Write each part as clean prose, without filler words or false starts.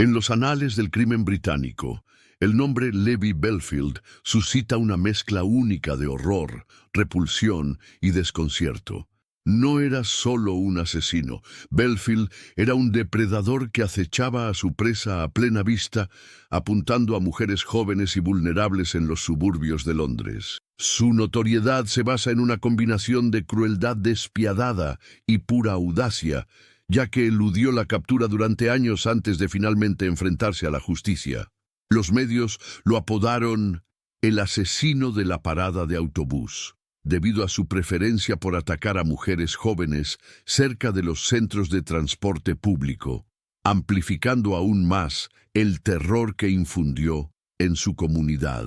En los anales del crimen británico, el nombre Levi Bellfield suscita una mezcla única de horror, repulsión y desconcierto. No era solo un asesino. Bellfield era un depredador que acechaba a su presa a plena vista, apuntando a mujeres jóvenes y vulnerables en los suburbios de Londres. Su notoriedad se basa en una combinación de crueldad despiadada y pura audacia, ya que eludió la captura durante años antes de finalmente enfrentarse a la justicia. Los medios lo apodaron el asesino de la parada de autobús, debido a su preferencia por atacar a mujeres jóvenes cerca de los centros de transporte público, amplificando aún más el terror que infundió en su comunidad.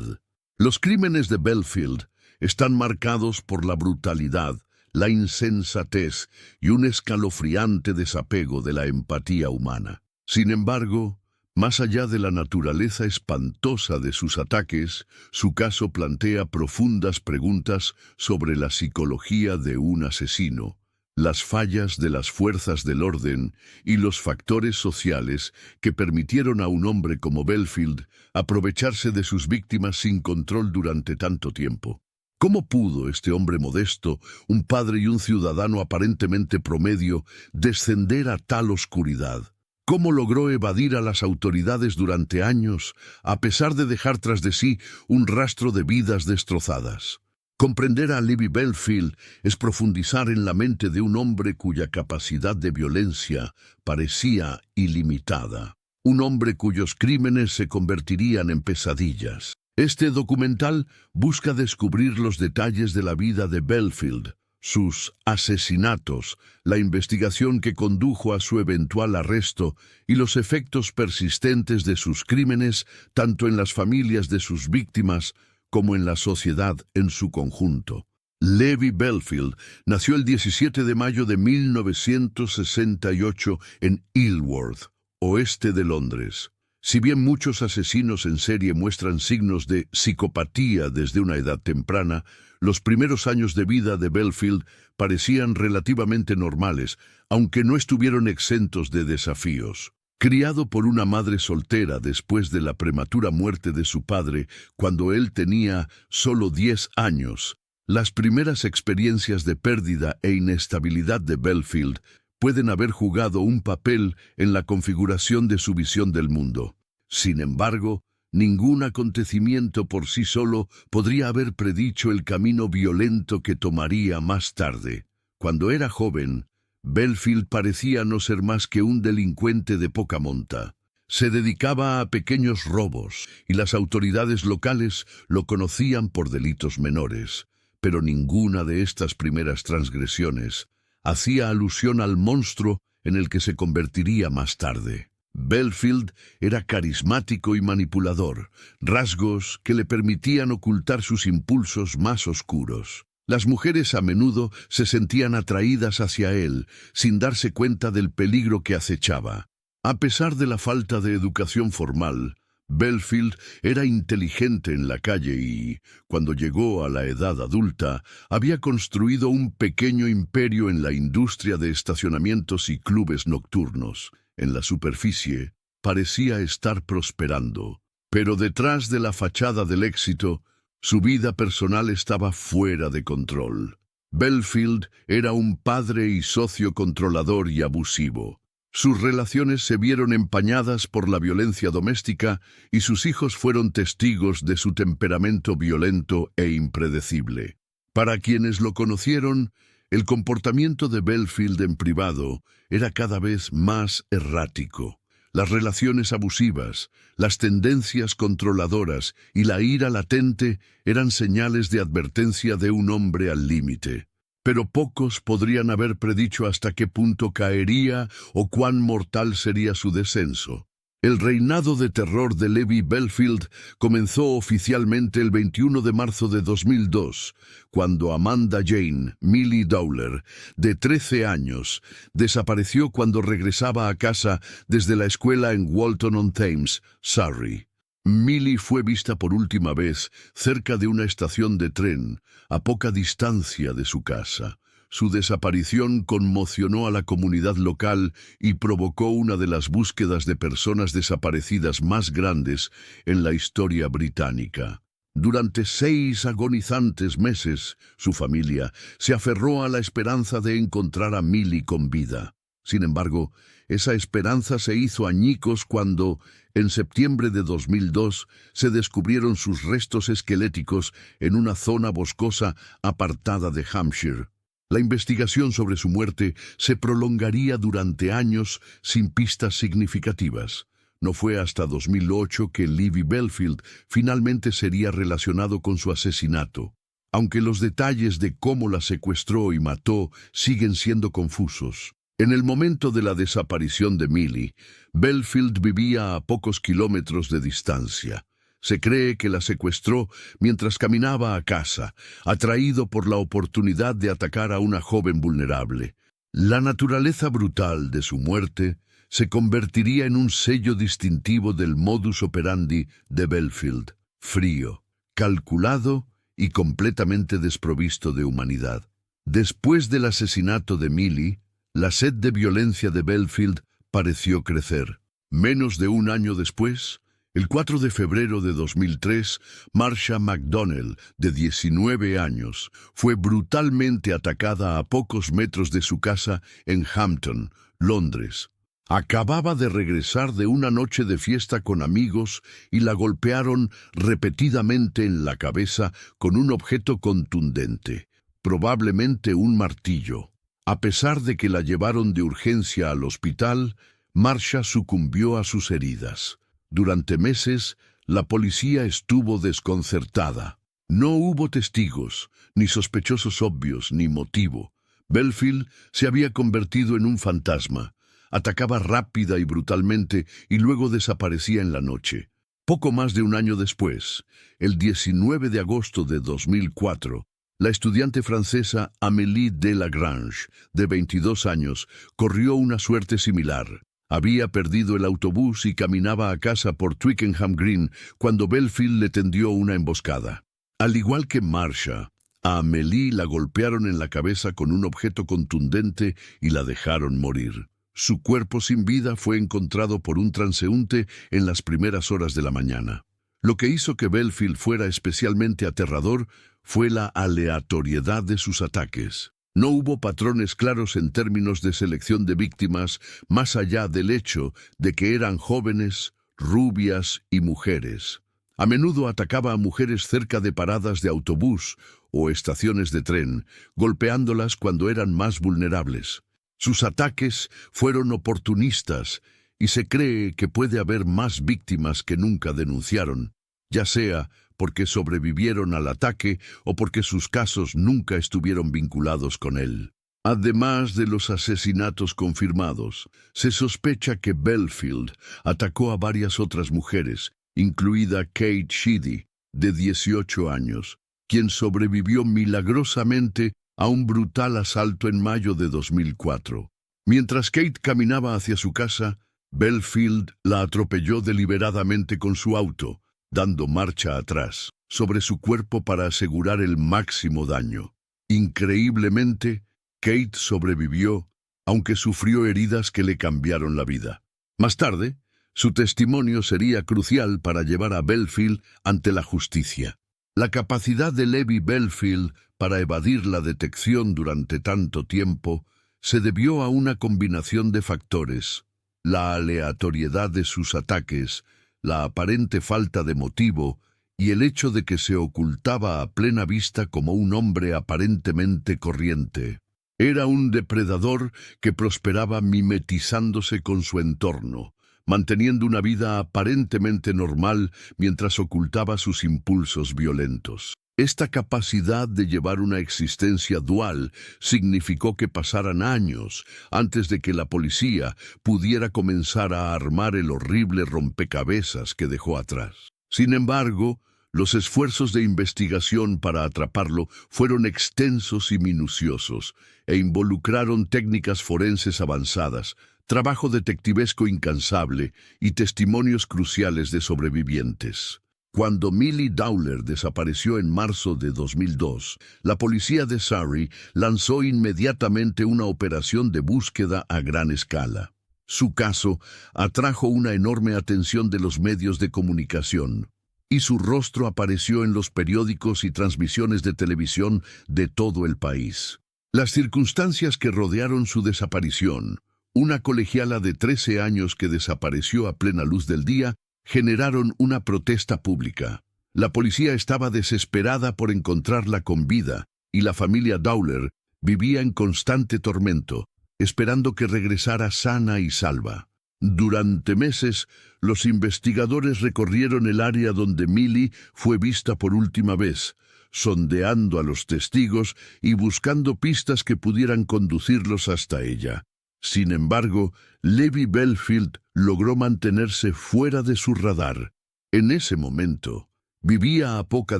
Los crímenes de Bellfield están marcados por la brutalidad, la insensatez y un escalofriante desapego de la empatía humana. Sin embargo, más allá de la naturaleza espantosa de sus ataques, su caso plantea profundas preguntas sobre la psicología de un asesino, las fallas de las fuerzas del orden y los factores sociales que permitieron a un hombre como Bellfield aprovecharse de sus víctimas sin control durante tanto tiempo. ¿Cómo pudo este hombre modesto, un padre y un ciudadano aparentemente promedio, descender a tal oscuridad? ¿Cómo logró evadir a las autoridades durante años, a pesar de dejar tras de sí un rastro de vidas destrozadas? Comprender a Levi Bellfield es profundizar en la mente de un hombre cuya capacidad de violencia parecía ilimitada. Un hombre cuyos crímenes se convertirían en pesadillas. Este documental busca descubrir los detalles de la vida de Bellfield, sus asesinatos, la investigación que condujo a su eventual arresto y los efectos persistentes de sus crímenes tanto en las familias de sus víctimas como en la sociedad en su conjunto. Levi Bellfield nació el 17 de mayo de 1968 en Ilworth, oeste de Londres. Si bien muchos asesinos en serie muestran signos de psicopatía desde una edad temprana, los primeros años de vida de Bellfield parecían relativamente normales, aunque no estuvieron exentos de desafíos. Criado por una madre soltera después de la prematura muerte de su padre cuando él tenía solo 10 años, las primeras experiencias de pérdida e inestabilidad de Bellfield pueden haber jugado un papel en la configuración de su visión del mundo. Sin embargo, ningún acontecimiento por sí solo podría haber predicho el camino violento que tomaría más tarde. Cuando era joven, Bellfield parecía no ser más que un delincuente de poca monta. Se dedicaba a pequeños robos y las autoridades locales lo conocían por delitos menores, pero ninguna de estas primeras transgresiones hacía alusión al monstruo en el que se convertiría más tarde. Bellfield era carismático y manipulador, rasgos que le permitían ocultar sus impulsos más oscuros. Las mujeres a menudo se sentían atraídas hacia él, sin darse cuenta del peligro que acechaba. A pesar de la falta de educación formal, Bellfield era inteligente en la calle y, cuando llegó a la edad adulta, había construido un pequeño imperio en la industria de estacionamientos y clubes nocturnos. En la superficie, parecía estar prosperando, pero detrás de la fachada del éxito, su vida personal estaba fuera de control. Bellfield era un padre y socio controlador y abusivo. Sus relaciones se vieron empañadas por la violencia doméstica y sus hijos fueron testigos de su temperamento violento e impredecible. Para quienes lo conocieron, el comportamiento de Bellfield en privado era cada vez más errático. Las relaciones abusivas, las tendencias controladoras y la ira latente eran señales de advertencia de un hombre al límite. Pero pocos podrían haber predicho hasta qué punto caería o cuán mortal sería su descenso. El reinado de terror de Levi Bellfield comenzó oficialmente el 21 de marzo de 2002, cuando Amanda Jane Millie Dowler, de 13 años, desapareció cuando regresaba a casa desde la escuela en Walton-on-Thames, Surrey. Millie fue vista por última vez cerca de una estación de tren, a poca distancia de su casa. Su desaparición conmocionó a la comunidad local y provocó una de las búsquedas de personas desaparecidas más grandes en la historia británica. Durante 6 agonizantes meses, su familia se aferró a la esperanza de encontrar a Millie con vida. Sin embargo, esa esperanza se hizo añicos cuando, en septiembre de 2002, se descubrieron sus restos esqueléticos en una zona boscosa apartada de Hampshire. La investigación sobre su muerte se prolongaría durante años sin pistas significativas. No fue hasta 2008 que Libby Belfield finalmente sería relacionado con su asesinato, aunque los detalles de cómo la secuestró y mató siguen siendo confusos. En el momento de la desaparición de Millie, Belfield vivía a pocos kilómetros de distancia. Se cree que la secuestró mientras caminaba a casa, atraído por la oportunidad de atacar a una joven vulnerable. La naturaleza brutal de su muerte se convertiría en un sello distintivo del modus operandi de Belfield: frío, calculado y completamente desprovisto de humanidad. Después del asesinato de Millie, la sed de violencia de Belfield pareció crecer. Menos de un año después, el 4 de febrero de 2003, Marsha McDonnell, de 19 años, fue brutalmente atacada a pocos metros de su casa en Hampton, Londres. Acababa de regresar de una noche de fiesta con amigos y la golpearon repetidamente en la cabeza con un objeto contundente, probablemente un martillo. A pesar de que la llevaron de urgencia al hospital, Marsha sucumbió a sus heridas. Durante meses, la policía estuvo desconcertada. No hubo testigos, ni sospechosos obvios, ni motivo. Belfield se había convertido en un fantasma. Atacaba rápida y brutalmente y luego desaparecía en la noche. Poco más de un año después, el 19 de agosto de 2004, la estudiante francesa Amélie Delagrange, de 22 años, corrió una suerte similar. Había perdido el autobús y caminaba a casa por Twickenham Green cuando Belfield le tendió una emboscada. Al igual que Marsha, a Amélie la golpearon en la cabeza con un objeto contundente y la dejaron morir. Su cuerpo sin vida fue encontrado por un transeúnte en las primeras horas de la mañana. Lo que hizo que Belfield fuera especialmente aterrador fue la aleatoriedad de sus ataques. No hubo patrones claros en términos de selección de víctimas, más allá del hecho de que eran jóvenes, rubias y mujeres. A menudo atacaba a mujeres cerca de paradas de autobús o estaciones de tren, golpeándolas cuando eran más vulnerables. Sus ataques fueron oportunistas y se cree que puede haber más víctimas que nunca denunciaron, ya sea porque sobrevivieron al ataque o porque sus casos nunca estuvieron vinculados con él. Además de los asesinatos confirmados, se sospecha que Belfield atacó a varias otras mujeres, incluida Kate Sheedy, de 18 años, quien sobrevivió milagrosamente a un brutal asalto en mayo de 2004. Mientras Kate caminaba hacia su casa, Belfield la atropelló deliberadamente con su auto, dando marcha atrás sobre su cuerpo para asegurar el máximo daño. Increíblemente, Kate sobrevivió, aunque sufrió heridas que le cambiaron la vida. Más tarde, su testimonio sería crucial para llevar a Belfield ante la justicia. La capacidad de Libby Belfield para evadir la detección durante tanto tiempo se debió a una combinación de factores: la aleatoriedad de sus ataques, la aparente falta de motivo y el hecho de que se ocultaba a plena vista como un hombre aparentemente corriente. Era un depredador que prosperaba mimetizándose con su entorno, manteniendo una vida aparentemente normal mientras ocultaba sus impulsos violentos. Esta capacidad de llevar una existencia dual significó que pasaran años antes de que la policía pudiera comenzar a armar el horrible rompecabezas que dejó atrás. Sin embargo, los esfuerzos de investigación para atraparlo fueron extensos y minuciosos e involucraron técnicas forenses avanzadas, trabajo detectivesco incansable y testimonios cruciales de sobrevivientes. Cuando Millie Dowler desapareció en marzo de 2002, la policía de Surrey lanzó inmediatamente una operación de búsqueda a gran escala. Su caso atrajo una enorme atención de los medios de comunicación, y su rostro apareció en los periódicos y transmisiones de televisión de todo el país. Las circunstancias que rodearon su desaparición, una colegiala de 13 años que desapareció a plena luz del día, generaron una protesta pública. La policía estaba desesperada por encontrarla con vida, y la familia Dowler vivía en constante tormento, esperando que regresara sana y salva. Durante meses, los investigadores recorrieron el área donde Millie fue vista por última vez, sondeando a los testigos y buscando pistas que pudieran conducirlos hasta ella. Sin embargo, Levi Bellfield logró mantenerse fuera de su radar. En ese momento, vivía a poca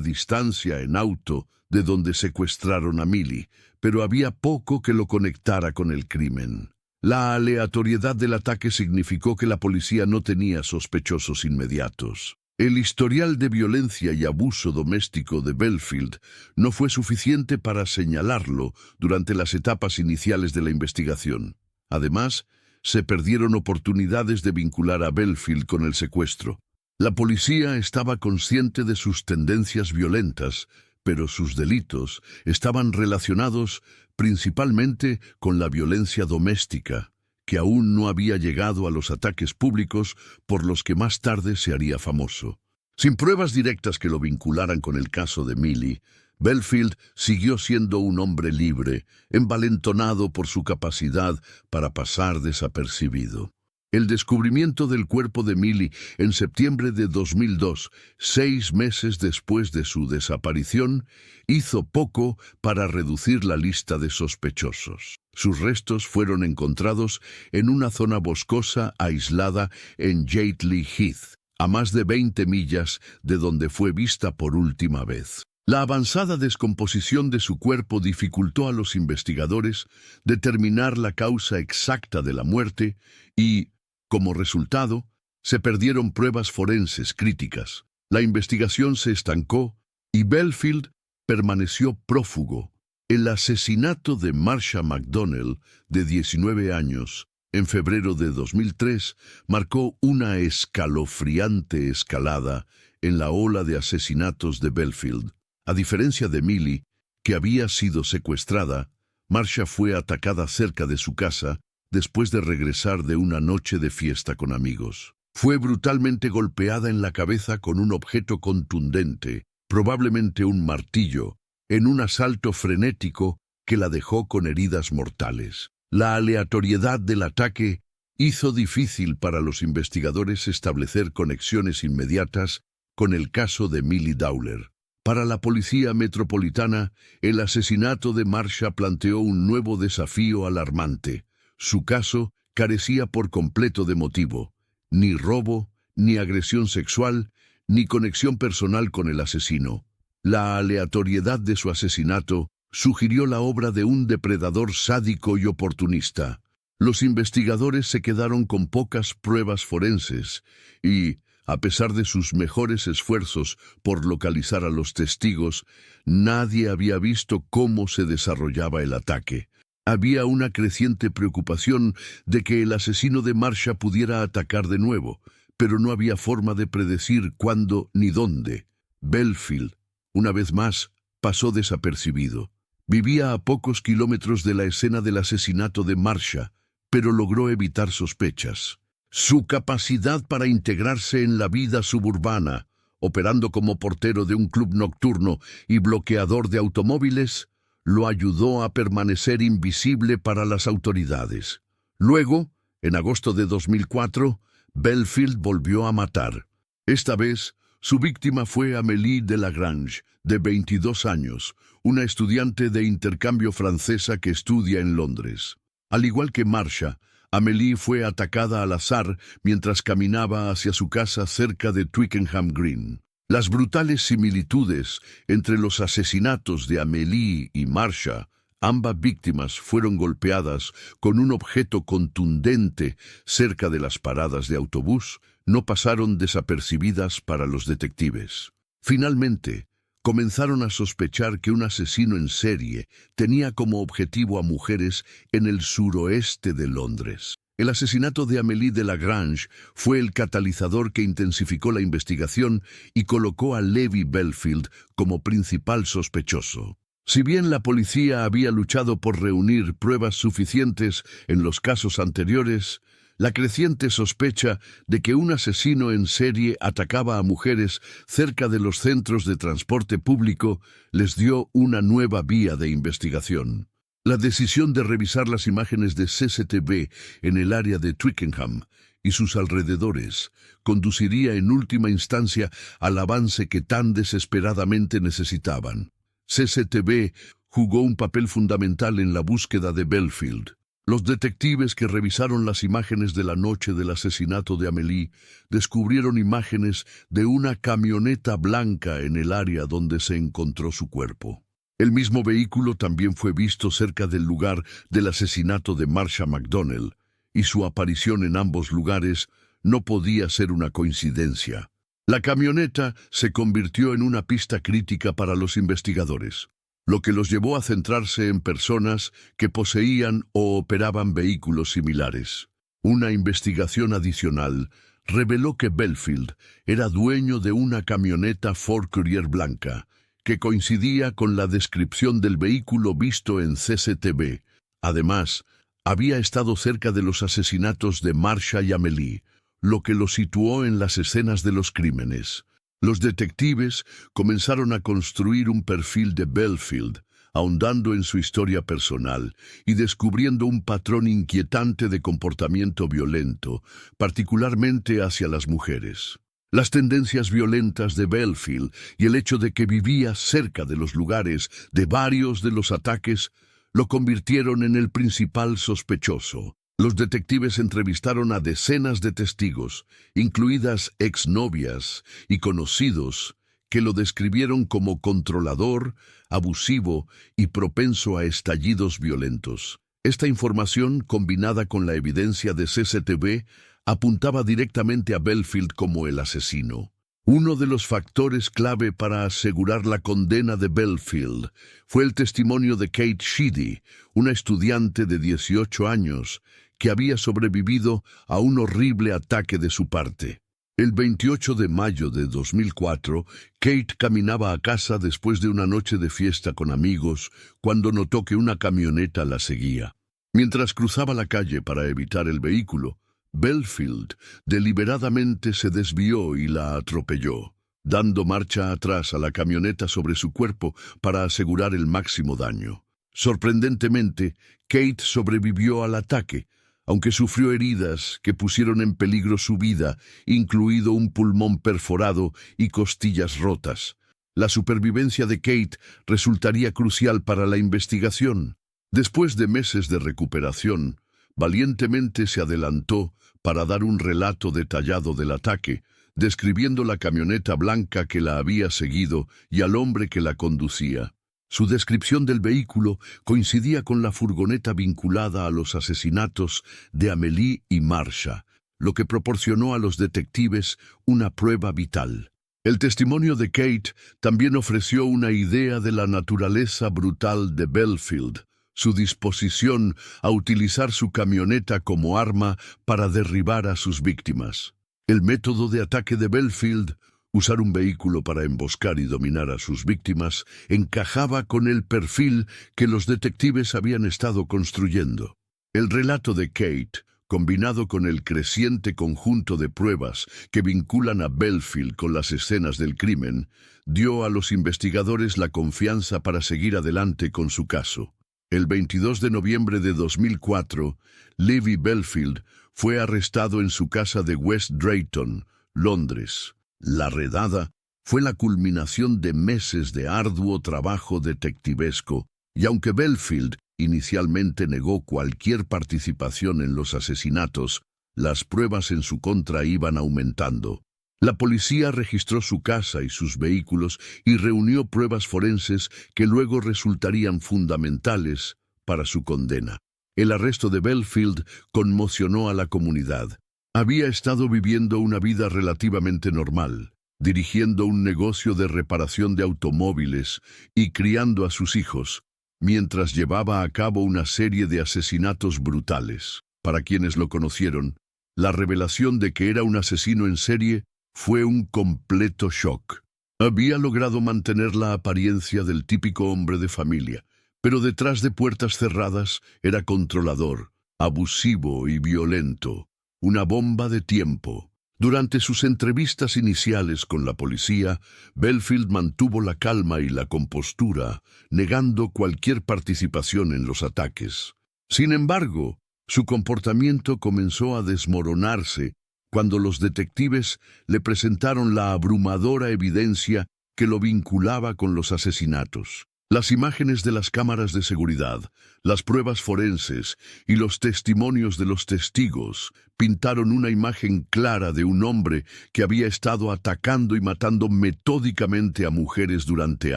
distancia en auto de donde secuestraron a Millie, pero había poco que lo conectara con el crimen. La aleatoriedad del ataque significó que la policía no tenía sospechosos inmediatos. El historial de violencia y abuso doméstico de Bellfield no fue suficiente para señalarlo durante las etapas iniciales de la investigación. Además, se perdieron oportunidades de vincular a Bellfield con el secuestro. La policía estaba consciente de sus tendencias violentas, pero sus delitos estaban relacionados principalmente con la violencia doméstica, que aún no había llegado a los ataques públicos por los que más tarde se haría famoso. Sin pruebas directas que lo vincularan con el caso de Millie, Bellfield siguió siendo un hombre libre, envalentonado por su capacidad para pasar desapercibido. El descubrimiento del cuerpo de Millie en septiembre de 2002, 6 meses después de su desaparición, hizo poco para reducir la lista de sospechosos. Sus restos fueron encontrados en una zona boscosa aislada en Yateley Heath, a más de 20 millas de donde fue vista por última vez. La avanzada descomposición de su cuerpo dificultó a los investigadores determinar la causa exacta de la muerte y, como resultado, se perdieron pruebas forenses críticas. La investigación se estancó y Bellfield permaneció prófugo. El asesinato de Marsha McDonnell, de 19 años, en febrero de 2003, marcó una escalofriante escalada en la ola de asesinatos de Bellfield. A diferencia de Millie, que había sido secuestrada, Marsha fue atacada cerca de su casa después de regresar de una noche de fiesta con amigos. Fue brutalmente golpeada en la cabeza con un objeto contundente, probablemente un martillo, en un asalto frenético que la dejó con heridas mortales. La aleatoriedad del ataque hizo difícil para los investigadores establecer conexiones inmediatas con el caso de Millie Dowler. Para la policía metropolitana, el asesinato de Marsha planteó un nuevo desafío alarmante. Su caso carecía por completo de motivo, ni robo, ni agresión sexual, ni conexión personal con el asesino. La aleatoriedad de su asesinato sugirió la obra de un depredador sádico y oportunista. Los investigadores se quedaron con pocas pruebas forenses y, a pesar de sus mejores esfuerzos por localizar a los testigos, nadie había visto cómo se desarrollaba el ataque. Había una creciente preocupación de que el asesino de Marsha pudiera atacar de nuevo, pero no había forma de predecir cuándo ni dónde. Bellfield, una vez más, pasó desapercibido. Vivía a pocos kilómetros de la escena del asesinato de Marsha, pero logró evitar sospechas. Su capacidad para integrarse en la vida suburbana, operando como portero de un club nocturno y bloqueador de automóviles, lo ayudó a permanecer invisible para las autoridades. Luego, en agosto de 2004, Bellfield volvió a matar. Esta vez, su víctima fue Amélie Delagrange, de 22 años, una estudiante de intercambio francesa que estudia en Londres. Al igual que Marsha, Amélie fue atacada al azar mientras caminaba hacia su casa cerca de Twickenham Green. Las brutales similitudes entre los asesinatos de Amélie y Marsha Ambas víctimas fueron golpeadas con un objeto contundente cerca de las paradas de autobús. No pasaron desapercibidas para los detectives. Finalmente, comenzaron a sospechar que un asesino en serie tenía como objetivo a mujeres en el suroeste de Londres. El asesinato de Amélie de Lagrange fue el catalizador que intensificó la investigación y colocó a Levi Bellfield como principal sospechoso. Si bien la policía había luchado por reunir pruebas suficientes en los casos anteriores, la creciente sospecha de que un asesino en serie atacaba a mujeres cerca de los centros de transporte público les dio una nueva vía de investigación. La decisión de revisar las imágenes de CCTV en el área de Twickenham y sus alrededores conduciría en última instancia al avance que tan desesperadamente necesitaban. CCTV jugó un papel fundamental en la búsqueda de Bellfield. Los detectives que revisaron las imágenes de la noche del asesinato de Amélie descubrieron imágenes de una camioneta blanca en el área donde se encontró su cuerpo. El mismo vehículo también fue visto cerca del lugar del asesinato de Marsha McDonnell, y su aparición en ambos lugares no podía ser una coincidencia. La camioneta se convirtió en una pista crítica para los investigadores, lo que los llevó a centrarse en personas que poseían o operaban vehículos similares. Una investigación adicional reveló que Bellfield era dueño de una camioneta Ford Courier blanca, que coincidía con la descripción del vehículo visto en CCTV. Además, había estado cerca de los asesinatos de Marsha y Amélie, lo que lo situó en las escenas de los crímenes. Los detectives comenzaron a construir un perfil de Bellfield, ahondando en su historia personal y descubriendo un patrón inquietante de comportamiento violento, particularmente hacia las mujeres. Las tendencias violentas de Bellfield y el hecho de que vivía cerca de los lugares de varios de los ataques lo convirtieron en el principal sospechoso. Los detectives entrevistaron a decenas de testigos, incluidas exnovias y conocidos, que lo describieron como controlador, abusivo y propenso a estallidos violentos. Esta información, combinada con la evidencia de CCTV, apuntaba directamente a Bellfield como el asesino. Uno de los factores clave para asegurar la condena de Bellfield fue el testimonio de Kate Sheedy, una estudiante de 18 años, que había sobrevivido a un horrible ataque de su parte. El 28 de mayo de 2004, Kate caminaba a casa después de una noche de fiesta con amigos cuando notó que una camioneta la seguía. Mientras cruzaba la calle para evitar el vehículo, Bellfield deliberadamente se desvió y la atropelló, dando marcha atrás a la camioneta sobre su cuerpo para asegurar el máximo daño. Sorprendentemente, Kate sobrevivió al ataque, aunque sufrió heridas que pusieron en peligro su vida, incluido un pulmón perforado y costillas rotas. La supervivencia de Kate resultaría crucial para la investigación. Después de meses de recuperación, valientemente se adelantó para dar un relato detallado del ataque, describiendo la camioneta blanca que la había seguido y al hombre que la conducía. Su descripción del vehículo coincidía con la furgoneta vinculada a los asesinatos de Amélie y Marsha, lo que proporcionó a los detectives una prueba vital. El testimonio de Kate también ofreció una idea de la naturaleza brutal de Bellfield, su disposición a utilizar su camioneta como arma para derribar a sus víctimas. El método de ataque de Bellfield, usar un vehículo para emboscar y dominar a sus víctimas, encajaba con el perfil que los detectives habían estado construyendo. El relato de Kate, combinado con el creciente conjunto de pruebas que vinculan a Bellfield con las escenas del crimen, dio a los investigadores la confianza para seguir adelante con su caso. El 22 de noviembre de 2004, Levi Bellfield fue arrestado en su casa de West Drayton, Londres. La redada fue la culminación de meses de arduo trabajo detectivesco, y aunque Bellfield inicialmente negó cualquier participación en los asesinatos, las pruebas en su contra iban aumentando. La policía registró su casa y sus vehículos y reunió pruebas forenses que luego resultarían fundamentales para su condena. El arresto de Belfield conmocionó a la comunidad. Había estado viviendo una vida relativamente normal, dirigiendo un negocio de reparación de automóviles y criando a sus hijos, mientras llevaba a cabo una serie de asesinatos brutales. Para quienes lo conocieron, la revelación de que era un asesino en serie fue un completo shock. Había logrado mantener la apariencia del típico hombre de familia, pero detrás de puertas cerradas era controlador, abusivo y violento, una bomba de tiempo. Durante sus entrevistas iniciales con la policía, Belfield mantuvo la calma y la compostura, negando cualquier participación en los ataques. Sin embargo, su comportamiento comenzó a desmoronarse cuando los detectives le presentaron la abrumadora evidencia que lo vinculaba con los asesinatos. Las imágenes de las cámaras de seguridad, las pruebas forenses y los testimonios de los testigos pintaron una imagen clara de un hombre que había estado atacando y matando metódicamente a mujeres durante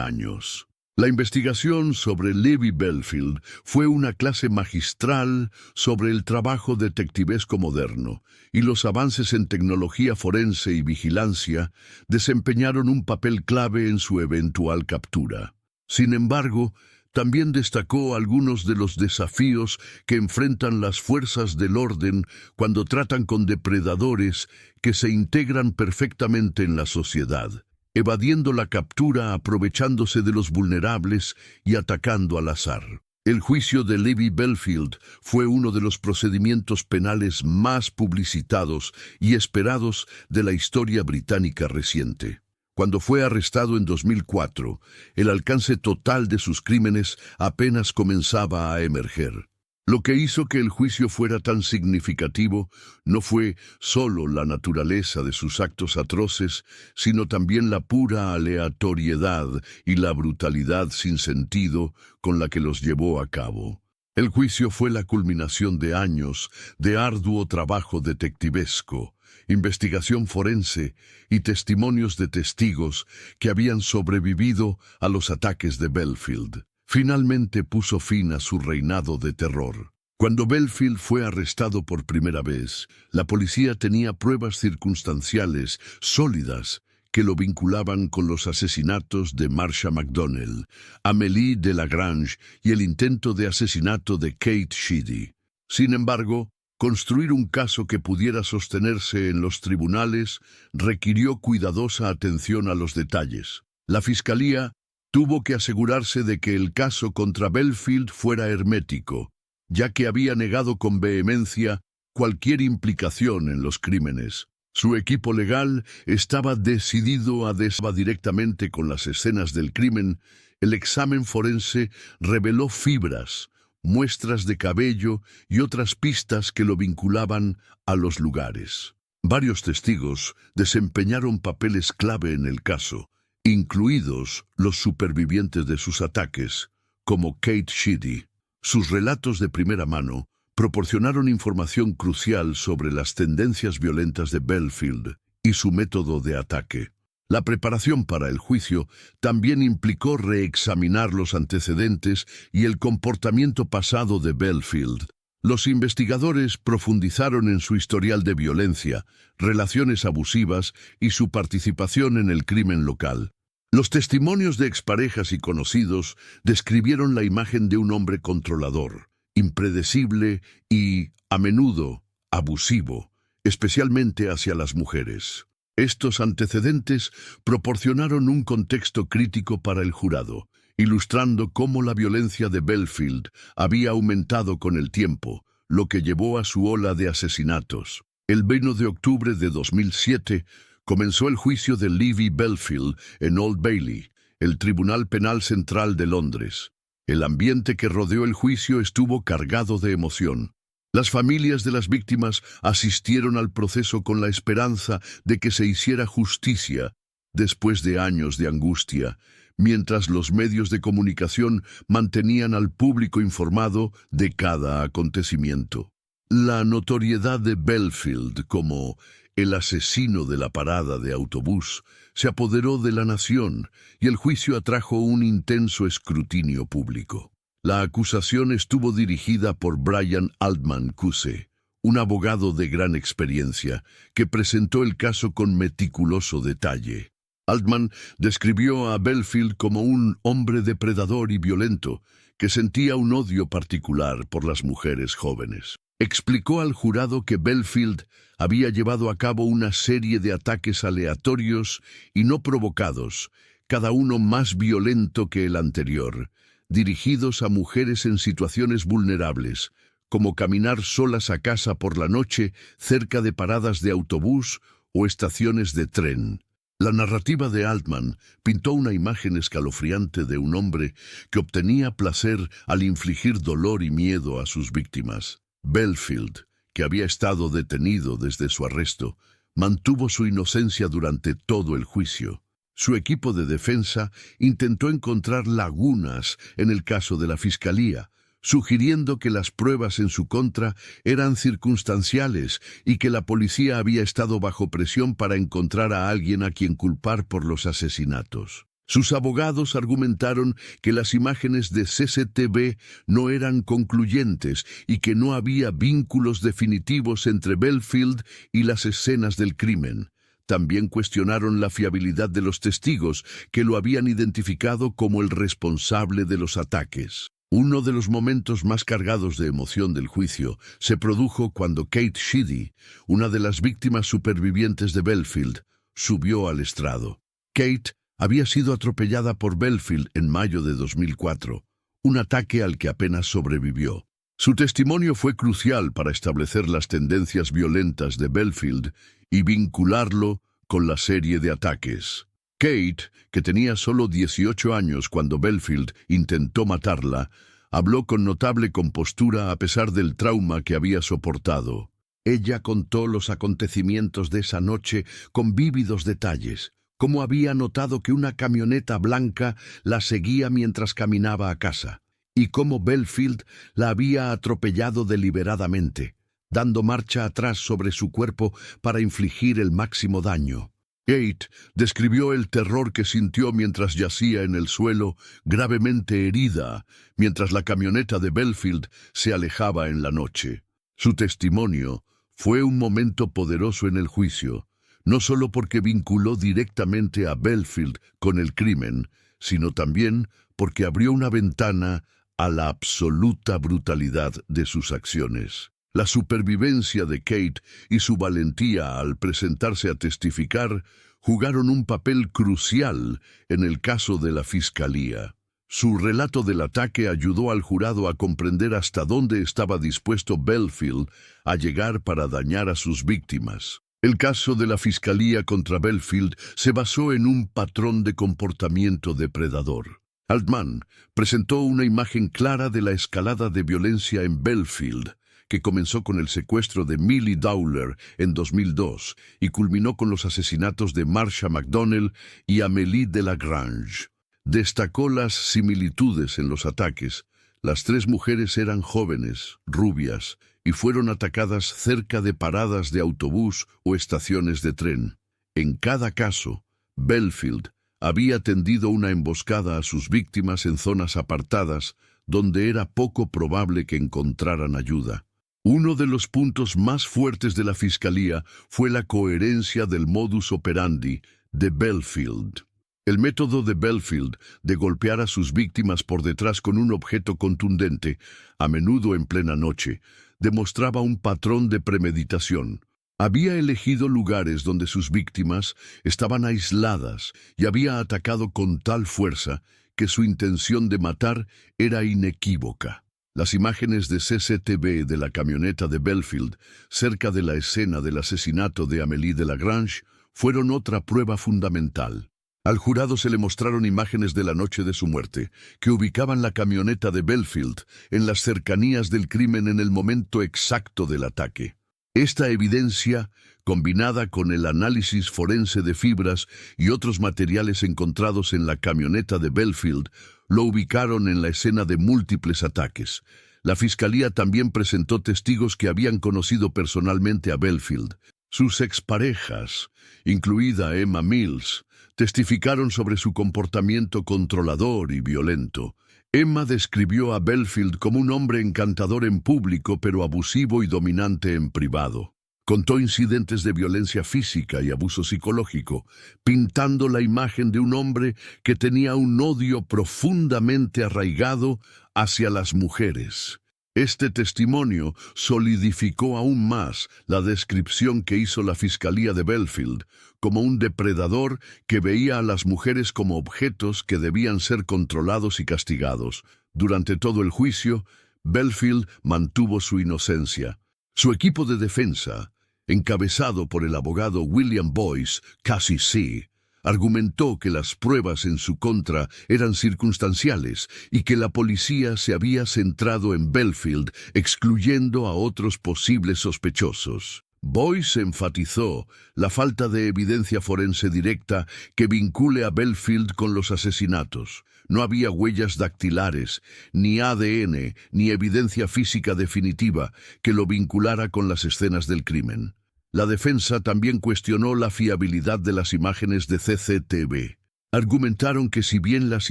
años. La investigación sobre Libby Belfield fue una clase magistral sobre el trabajo detectivesco moderno, y los avances en tecnología forense y vigilancia desempeñaron un papel clave en su eventual captura. Sin embargo, también destacó algunos de los desafíos que enfrentan las fuerzas del orden cuando tratan con depredadores que se integran perfectamente en la sociedad, evadiendo la captura, aprovechándose de los vulnerables y atacando al azar. El juicio de Libby Belfield fue uno de los procedimientos penales más publicitados y esperados de la historia británica reciente. Cuando fue arrestado en 2004, el alcance total de sus crímenes apenas comenzaba a emerger. Lo que hizo que el juicio fuera tan significativo no fue solo la naturaleza de sus actos atroces, sino también la pura aleatoriedad y la brutalidad sin sentido con la que los llevó a cabo. El juicio fue la culminación de años de arduo trabajo detectivesco, investigación forense y testimonios de testigos que habían sobrevivido a los ataques de Belfield. Finalmente puso fin a su reinado de terror. Cuando Belfield fue arrestado por primera vez, la policía tenía pruebas circunstanciales sólidas que lo vinculaban con los asesinatos de Marsha McDonnell, Amélie Delagrange y el intento de asesinato de Kate Sheedy. Sin embargo, construir un caso que pudiera sostenerse en los tribunales requirió cuidadosa atención a los detalles. La fiscalía tuvo que asegurarse de que el caso contra Belfield fuera hermético, ya que había negado con vehemencia cualquier implicación en los crímenes. Su equipo legal estaba decidido a deshacer directamente con las escenas del crimen. El examen forense reveló fibras, muestras de cabello y otras pistas que lo vinculaban a los lugares. Varios testigos desempeñaron papeles clave en el caso, incluidos los supervivientes de sus ataques, como Kate Sheedy. Sus relatos de primera mano proporcionaron información crucial sobre las tendencias violentas de Belfield y su método de ataque. La preparación para el juicio también implicó reexaminar los antecedentes y el comportamiento pasado de Belfield. Los investigadores profundizaron en su historial de violencia, relaciones abusivas y su participación en el crimen local. Los testimonios de exparejas y conocidos describieron la imagen de un hombre controlador, impredecible y, a menudo, abusivo, especialmente hacia las mujeres. Estos antecedentes proporcionaron un contexto crítico para el jurado, ilustrando cómo la violencia de Belfield había aumentado con el tiempo, lo que llevó a su ola de asesinatos. El 20 de octubre de 2007 comenzó el juicio de Libby Belfield en Old Bailey, el Tribunal Penal Central de Londres. El ambiente que rodeó el juicio estuvo cargado de emoción. Las familias de las víctimas asistieron al proceso con la esperanza de que se hiciera justicia después de años de angustia, mientras los medios de comunicación mantenían al público informado de cada acontecimiento. La notoriedad de Belfield como el asesino de la parada de autobús, se apoderó de la nación y el juicio atrajo un intenso escrutinio público. La acusación estuvo dirigida por Brian Altman Kusse, un abogado de gran experiencia, que presentó el caso con meticuloso detalle. Altman describió a Belfield como un hombre depredador y violento, que sentía un odio particular por las mujeres jóvenes. Explicó al jurado que Belfield había llevado a cabo una serie de ataques aleatorios y no provocados, cada uno más violento que el anterior, dirigidos a mujeres en situaciones vulnerables, como caminar solas a casa por la noche cerca de paradas de autobús o estaciones de tren. La narrativa de Altman pintó una imagen escalofriante de un hombre que obtenía placer al infligir dolor y miedo a sus víctimas. Belfield, que había estado detenido desde su arresto, mantuvo su inocencia durante todo el juicio. Su equipo de defensa intentó encontrar lagunas en el caso de la Fiscalía, sugiriendo que las pruebas en su contra eran circunstanciales y que la policía había estado bajo presión para encontrar a alguien a quien culpar por los asesinatos. Sus abogados argumentaron que las imágenes de CCTV no eran concluyentes y que no había vínculos definitivos entre Belfield y las escenas del crimen. También cuestionaron la fiabilidad de los testigos que lo habían identificado como el responsable de los ataques. Uno de los momentos más cargados de emoción del juicio se produjo cuando Kate Sheedy, una de las víctimas supervivientes de Belfield, subió al estrado. Kate había sido atropellada por Belfield en mayo de 2004, un ataque al que apenas sobrevivió. Su testimonio fue crucial para establecer las tendencias violentas de Belfield y vincularlo con la serie de ataques. Kate, que tenía solo 18 años cuando Belfield intentó matarla, habló con notable compostura a pesar del trauma que había soportado. Ella contó los acontecimientos de esa noche con vívidos detalles, cómo había notado que una camioneta blanca la seguía mientras caminaba a casa, y cómo Belfield la había atropellado deliberadamente, dando marcha atrás sobre su cuerpo para infligir el máximo daño. Kate describió el terror que sintió mientras yacía en el suelo, gravemente herida, mientras la camioneta de Belfield se alejaba en la noche. Su testimonio fue un momento poderoso en el juicio, no solo porque vinculó directamente a Belfield con el crimen, sino también porque abrió una ventana a la absoluta brutalidad de sus acciones. La supervivencia de Kate y su valentía al presentarse a testificar jugaron un papel crucial en el caso de la Fiscalía. Su relato del ataque ayudó al jurado a comprender hasta dónde estaba dispuesto Belfield a llegar para dañar a sus víctimas. El caso de la Fiscalía contra Belfield se basó en un patrón de comportamiento depredador. Altman presentó una imagen clara de la escalada de violencia en Belfield, que comenzó con el secuestro de Millie Dowler en 2002 y culminó con los asesinatos de Marsha McDonnell y Amélie Delagrange. Destacó las similitudes en los ataques. Las tres mujeres eran jóvenes, rubias, y fueron atacadas cerca de paradas de autobús o estaciones de tren. En cada caso, Belfield había tendido una emboscada a sus víctimas en zonas apartadas, donde era poco probable que encontraran ayuda. Uno de los puntos más fuertes de la Fiscalía fue la coherencia del modus operandi de Belfield. El método de Belfield de golpear a sus víctimas por detrás con un objeto contundente, a menudo en plena noche, demostraba un patrón de premeditación. Había elegido lugares donde sus víctimas estaban aisladas y había atacado con tal fuerza que su intención de matar era inequívoca. Las imágenes de CCTV de la camioneta de Belfield, cerca de la escena del asesinato de Amélie Delagrange, fueron otra prueba fundamental. Al jurado se le mostraron imágenes de la noche de su muerte, que ubicaban la camioneta de Belfield en las cercanías del crimen en el momento exacto del ataque. Esta evidencia, combinada con el análisis forense de fibras y otros materiales encontrados en la camioneta de Belfield, lo ubicaron en la escena de múltiples ataques. La Fiscalía también presentó testigos que habían conocido personalmente a Belfield. Sus exparejas, incluida Emma Mills, testificaron sobre su comportamiento controlador y violento. Emma describió a Belfield como un hombre encantador en público pero abusivo y dominante en privado. Contó incidentes de violencia física y abuso psicológico, pintando la imagen de un hombre que tenía un odio profundamente arraigado hacia las mujeres. Este testimonio solidificó aún más la descripción que hizo la Fiscalía de Belfield como un depredador que veía a las mujeres como objetos que debían ser controlados y castigados. Durante todo el juicio, Belfield mantuvo su inocencia. Su equipo de defensa, encabezado por el abogado William Boyce, casi sí, argumentó que las pruebas en su contra eran circunstanciales y que la policía se había centrado en Belfield, excluyendo a otros posibles sospechosos. Boyce enfatizó la falta de evidencia forense directa que vincule a Belfield con los asesinatos. No había huellas dactilares, ni ADN, ni evidencia física definitiva que lo vinculara con las escenas del crimen. La defensa también cuestionó la fiabilidad de las imágenes de CCTV. Argumentaron que si bien las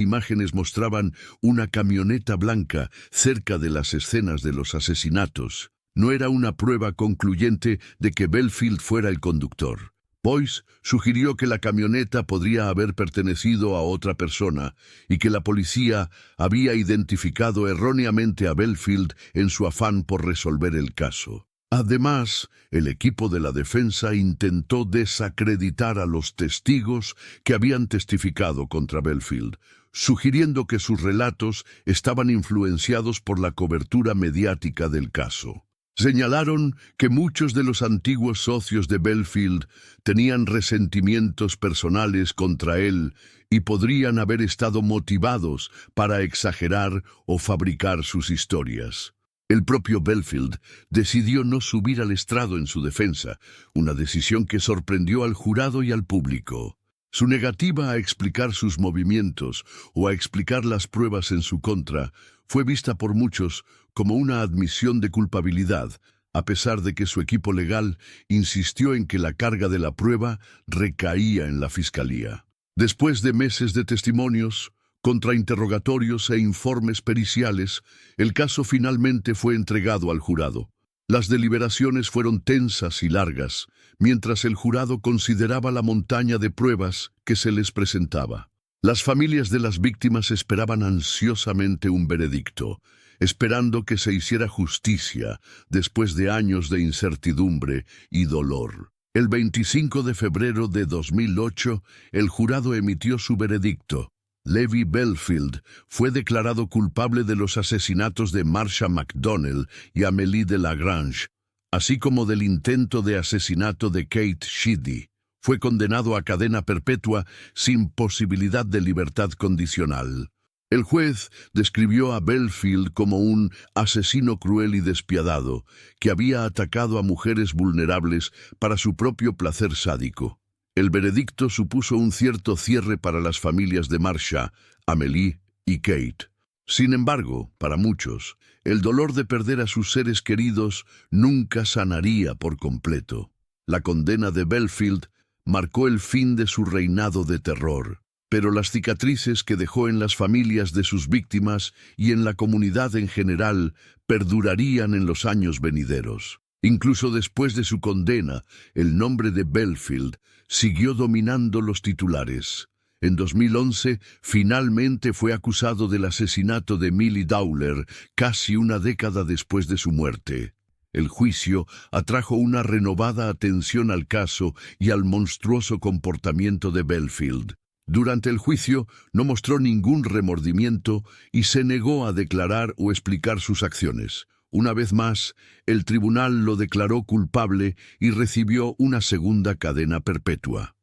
imágenes mostraban una camioneta blanca cerca de las escenas de los asesinatos, no era una prueba concluyente de que Belfield fuera el conductor. Boyce sugirió que la camioneta podría haber pertenecido a otra persona y que la policía había identificado erróneamente a Belfield en su afán por resolver el caso. Además, el equipo de la defensa intentó desacreditar a los testigos que habían testificado contra Belfield, sugiriendo que sus relatos estaban influenciados por la cobertura mediática del caso. Señalaron que muchos de los antiguos socios de Belfield tenían resentimientos personales contra él y podrían haber estado motivados para exagerar o fabricar sus historias. El propio Belfield decidió no subir al estrado en su defensa, una decisión que sorprendió al jurado y al público. Su negativa a explicar sus movimientos o a explicar las pruebas en su contra fue vista por muchos como una admisión de culpabilidad, a pesar de que su equipo legal insistió en que la carga de la prueba recaía en la fiscalía. Después de meses de testimonios, contrainterrogatorios e informes periciales, el caso finalmente fue entregado al jurado. Las deliberaciones fueron tensas y largas, mientras el jurado consideraba la montaña de pruebas que se les presentaba. Las familias de las víctimas esperaban ansiosamente un veredicto, esperando que se hiciera justicia después de años de incertidumbre y dolor. El 25 de febrero de 2008, el jurado emitió su veredicto. Levi Belfield fue declarado culpable de los asesinatos de Marsha McDonnell y Amélie de Lagrange, así como del intento de asesinato de Kate Sheedy. Fue condenado a cadena perpetua sin posibilidad de libertad condicional. El juez describió a Belfield como un asesino cruel y despiadado que había atacado a mujeres vulnerables para su propio placer sádico. El veredicto supuso un cierto cierre para las familias de Marsha, Amélie y Kate. Sin embargo, para muchos, el dolor de perder a sus seres queridos nunca sanaría por completo. La condena de Belfield marcó el fin de su reinado de terror, pero las cicatrices que dejó en las familias de sus víctimas y en la comunidad en general perdurarían en los años venideros. Incluso después de su condena, el nombre de Belfield siguió dominando los titulares. En 2011, finalmente fue acusado del asesinato de Millie Dowler, casi una década después de su muerte. El juicio atrajo una renovada atención al caso y al monstruoso comportamiento de Belfield. Durante el juicio no mostró ningún remordimiento y se negó a declarar o explicar sus acciones. Una vez más, el tribunal lo declaró culpable y recibió una segunda cadena perpetua.